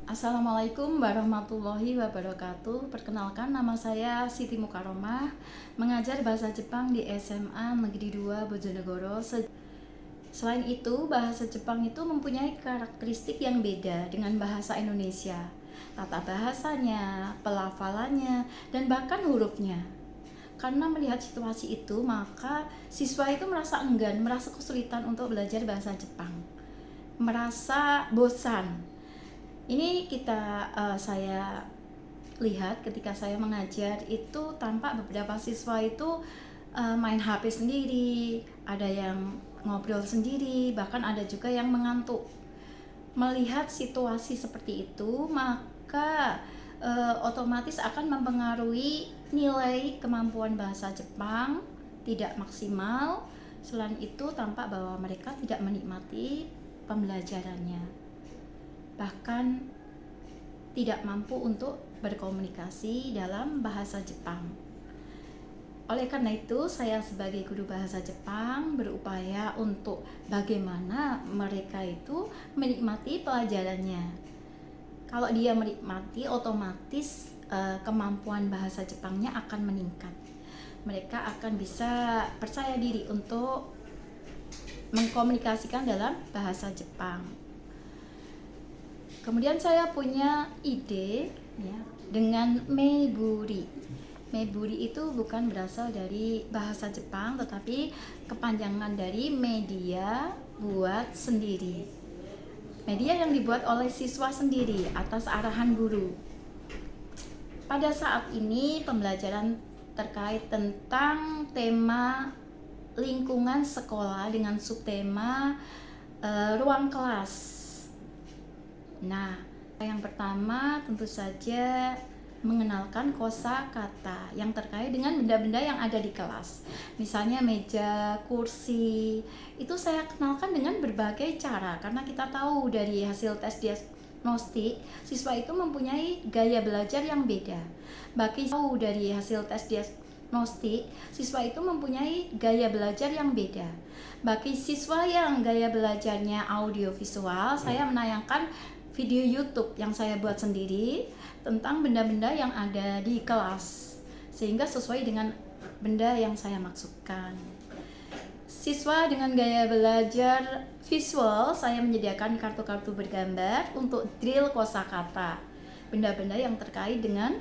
Assalamualaikum warahmatullahi wabarakatuh. Perkenalkan, nama saya Siti Mukaromah, mengajar bahasa Jepang di SMA Negeri 2 Bojonegoro. Selain itu, bahasa Jepang itu mempunyai karakteristik yang beda dengan bahasa Indonesia. Tata bahasanya, pelafalannya, dan bahkan hurufnya. Karena melihat situasi itu, maka siswa itu merasa enggan, merasa kesulitan untuk belajar bahasa Jepang. Merasa bosan. Ini saya lihat ketika saya mengajar itu, tampak beberapa siswa itu main HP sendiri, ada yang ngobrol sendiri, bahkan ada juga yang mengantuk. Melihat situasi seperti itu, maka otomatis akan mempengaruhi nilai kemampuan bahasa Jepang tidak maksimal. Selain itu, tampak bahwa mereka tidak menikmati pembelajarannya, bahkan tidak mampu untuk berkomunikasi dalam bahasa Jepang. Oleh karena itu, saya sebagai guru bahasa Jepang berupaya untuk bagaimana mereka itu menikmati pelajarannya. Kalau dia menikmati, otomatis kemampuan bahasa Jepangnya akan meningkat. Mereka akan bisa percaya diri untuk mengkomunikasikan dalam bahasa Jepang. Kemudian saya punya ide ya, dengan meiburi. Meiburi itu bukan berasal dari bahasa Jepang, tetapi kepanjangan dari media buat sendiri. Media yang dibuat oleh siswa sendiri atas arahan guru. Pada saat ini pembelajaran terkait tentang tema lingkungan sekolah dengan subtema ruang kelas. Nah, yang pertama tentu saja mengenalkan kosakata yang terkait dengan benda-benda yang ada di kelas. Misalnya meja, kursi, itu saya kenalkan dengan berbagai cara, karena kita tahu dari hasil tes diagnostik, siswa itu mempunyai gaya belajar yang beda. Bagi siswa yang gaya belajarnya audio visual, saya menayangkan video YouTube yang saya buat sendiri tentang benda-benda yang ada di kelas, sehingga sesuai dengan benda yang saya maksudkan. Siswa dengan gaya belajar visual, saya menyediakan kartu-kartu bergambar untuk drill kosakata, benda-benda yang terkait dengan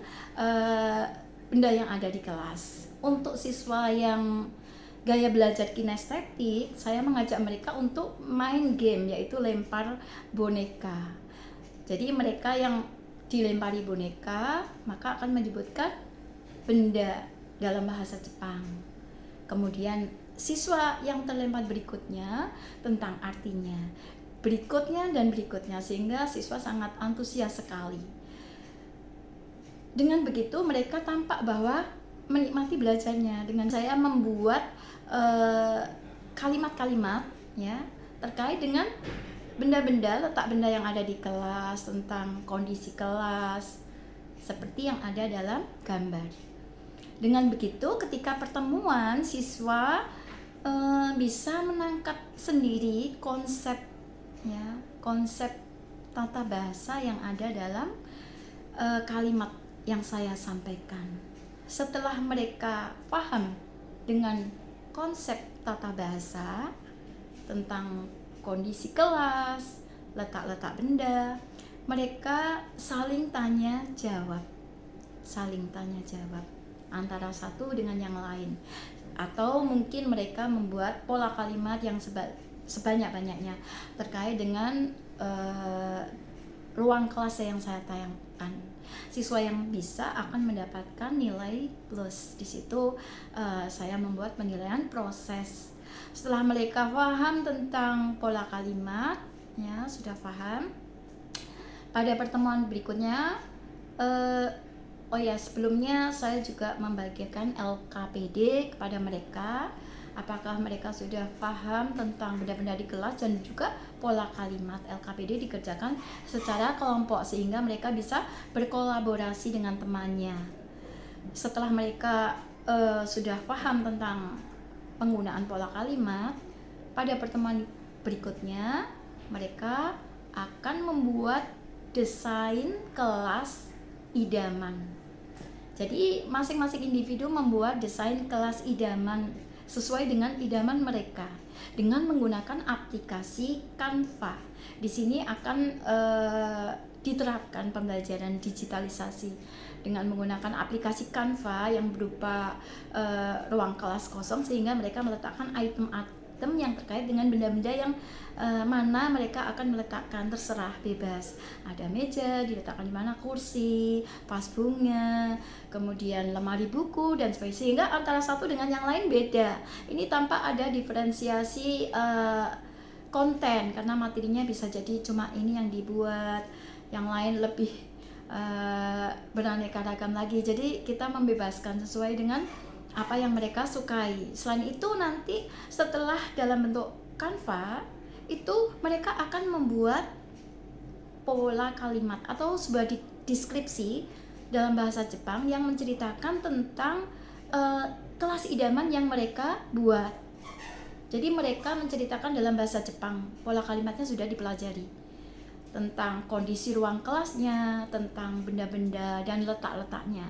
benda yang ada di kelas. Untuk siswa yang gaya belajar kinestetik, saya mengajak mereka untuk main game, yaitu lempar boneka. Jadi mereka yang dilempari boneka, maka akan menyebutkan benda dalam bahasa Jepang. Kemudian siswa yang terlempar berikutnya tentang artinya, berikutnya, sehingga siswa sangat antusias sekali. Dengan begitu mereka tampak bahwa menikmati belajarnya. Dengan saya membuat kalimat-kalimat ya terkait dengan benda-benda, letak benda yang ada di kelas, tentang kondisi kelas, seperti yang ada dalam gambar. Dengan begitu, ketika pertemuan, siswa bisa menangkap sendiri konsep tata bahasa yang ada dalam kalimat yang saya sampaikan. Setelah mereka paham dengan konsep tata bahasa tentang kondisi kelas, letak-letak benda, mereka saling tanya jawab antara satu dengan yang lain, atau mungkin mereka membuat pola kalimat yang sebanyak-banyaknya terkait dengan ruang kelas yang saya tayangkan. Siswa yang bisa akan mendapatkan nilai plus. Di situ saya membuat penilaian proses. Setelah mereka paham tentang pola kalimat, ya sudah paham. Pada pertemuan berikutnya, sebelumnya saya juga membagikan LKPD kepada mereka. Apakah mereka sudah paham tentang benda-benda di kelas dan juga pola kalimat. LKPD dikerjakan secara kelompok sehingga mereka bisa berkolaborasi dengan temannya. Setelah mereka sudah paham tentang penggunaan pola kalimat, pada pertemuan berikutnya mereka akan membuat desain kelas idaman. Jadi masing-masing individu membuat desain kelas idaman sesuai dengan idaman mereka dengan menggunakan aplikasi Canva. Di sini akan diterapkan pembelajaran digitalisasi dengan menggunakan aplikasi Canva yang berupa ruang kelas kosong, sehingga mereka meletakkan item-item yang terkait dengan benda-benda yang mana mereka akan meletakkan, terserah, bebas. Ada meja diletakkan di mana, kursi, vas bunga, kemudian lemari buku dan sebagainya, sehingga antara satu dengan yang lain beda. Ini tanpa ada diferensiasi konten, karena materinya bisa jadi cuma ini yang dibuat, yang lain lebih beraneka ragam lagi. Jadi kita membebaskan sesuai dengan apa yang mereka sukai. Selain itu nanti setelah dalam bentuk Canva itu mereka akan membuat pola kalimat atau sebuah deskripsi dalam bahasa Jepang yang menceritakan tentang kelas idaman yang mereka buat. Jadi mereka menceritakan dalam bahasa Jepang, pola kalimatnya sudah dipelajari, tentang kondisi ruang kelasnya, tentang benda-benda dan letak-letaknya.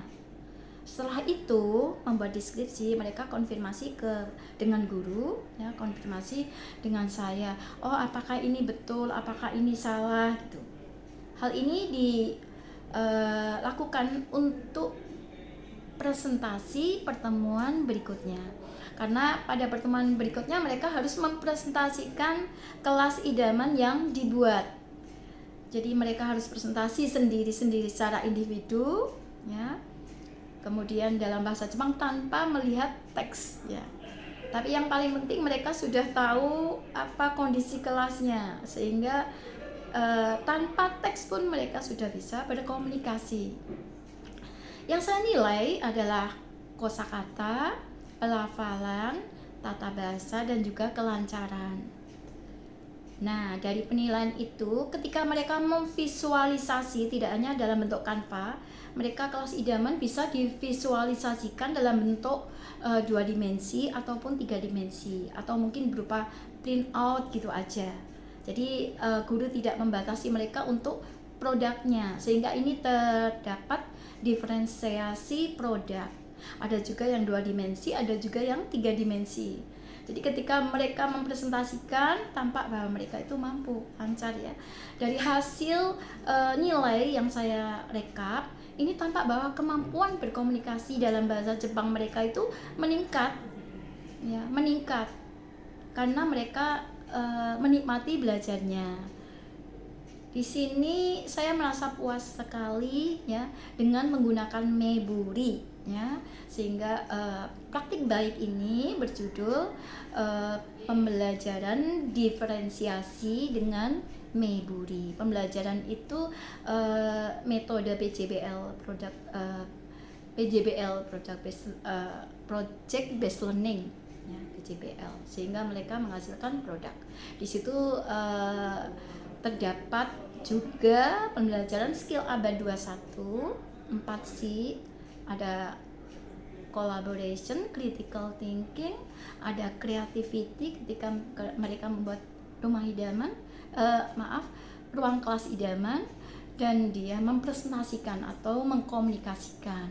Setelah itu membuat deskripsi, mereka konfirmasi dengan guru, ya, konfirmasi dengan saya. Oh, apakah ini betul? Apakah ini salah? Gitu. Hal ini dilakukan untuk presentasi pertemuan berikutnya. Karena pada pertemuan berikutnya mereka harus mempresentasikan kelas idaman yang dibuat. Jadi mereka harus presentasi sendiri-sendiri secara individu, ya. Kemudian dalam bahasa Jepang tanpa melihat teks, ya. Tapi yang paling penting mereka sudah tahu apa kondisi kelasnya, sehingga tanpa teks pun mereka sudah bisa berkomunikasi. Yang saya nilai adalah kosakata, pelafalan, tata bahasa, dan juga kelancaran. Nah, dari penilaian itu, ketika mereka memvisualisasi tidak hanya dalam bentuk Canva, mereka kelas idaman bisa divisualisasikan dalam bentuk 2 dimensi ataupun 3 dimensi, atau mungkin berupa print out gitu aja. Jadi guru tidak membatasi mereka untuk produknya, sehingga ini terdapat diferensiasi produk. Ada juga yang 2 dimensi, ada juga yang 3 dimensi. Jadi ketika mereka mempresentasikan, tampak bahwa mereka itu mampu, lancar, ya. Dari hasil nilai yang saya rekap, ini tampak bahwa kemampuan berkomunikasi dalam bahasa Jepang mereka itu meningkat, ya, meningkat karena mereka menikmati belajarnya. Di sini saya merasa puas sekali, ya, dengan menggunakan Meburi, ya, sehingga praktik baik ini berjudul pembelajaran diferensiasi dengan Meburi. Pembelajaran itu metode PJBL, project based learning, ya, PJBL, sehingga mereka menghasilkan produk. Di situ terdapat juga pembelajaran skill abad 21, 4C, ada collaboration, critical thinking, ada creativity ketika mereka membuat ruang kelas idaman, dan dia mempresentasikan atau mengkomunikasikan.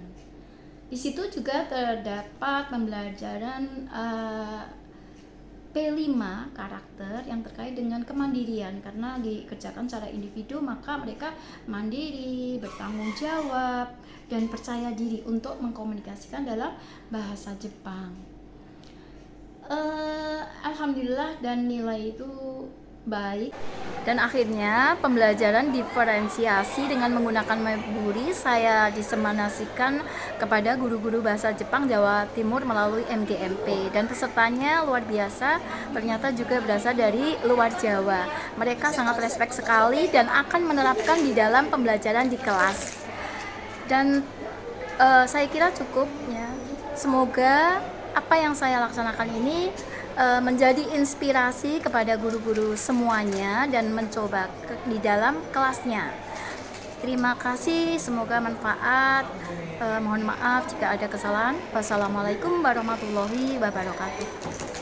Di situ juga terdapat pembelajaran P5 karakter yang terkait dengan kemandirian, karena dikerjakan secara individu maka mereka mandiri, bertanggung jawab, dan percaya diri untuk mengkomunikasikan dalam bahasa Jepang. Alhamdulillah, dan nilai itu baik. Dan akhirnya pembelajaran diferensiasi dengan menggunakan Meburi saya diseminasikan kepada guru-guru bahasa Jepang Jawa Timur melalui MGMP, dan pesertanya luar biasa, ternyata juga berasal dari luar Jawa. Mereka sangat respect sekali dan akan menerapkan di dalam pembelajaran di kelas. Dan saya kira cukup, ya. Semoga apa yang saya laksanakan ini menjadi inspirasi kepada guru-guru semuanya dan mencoba di dalam kelasnya. Terima kasih, semoga manfaat. Mohon maaf jika ada kesalahan. Wassalamualaikum warahmatullahi wabarakatuh.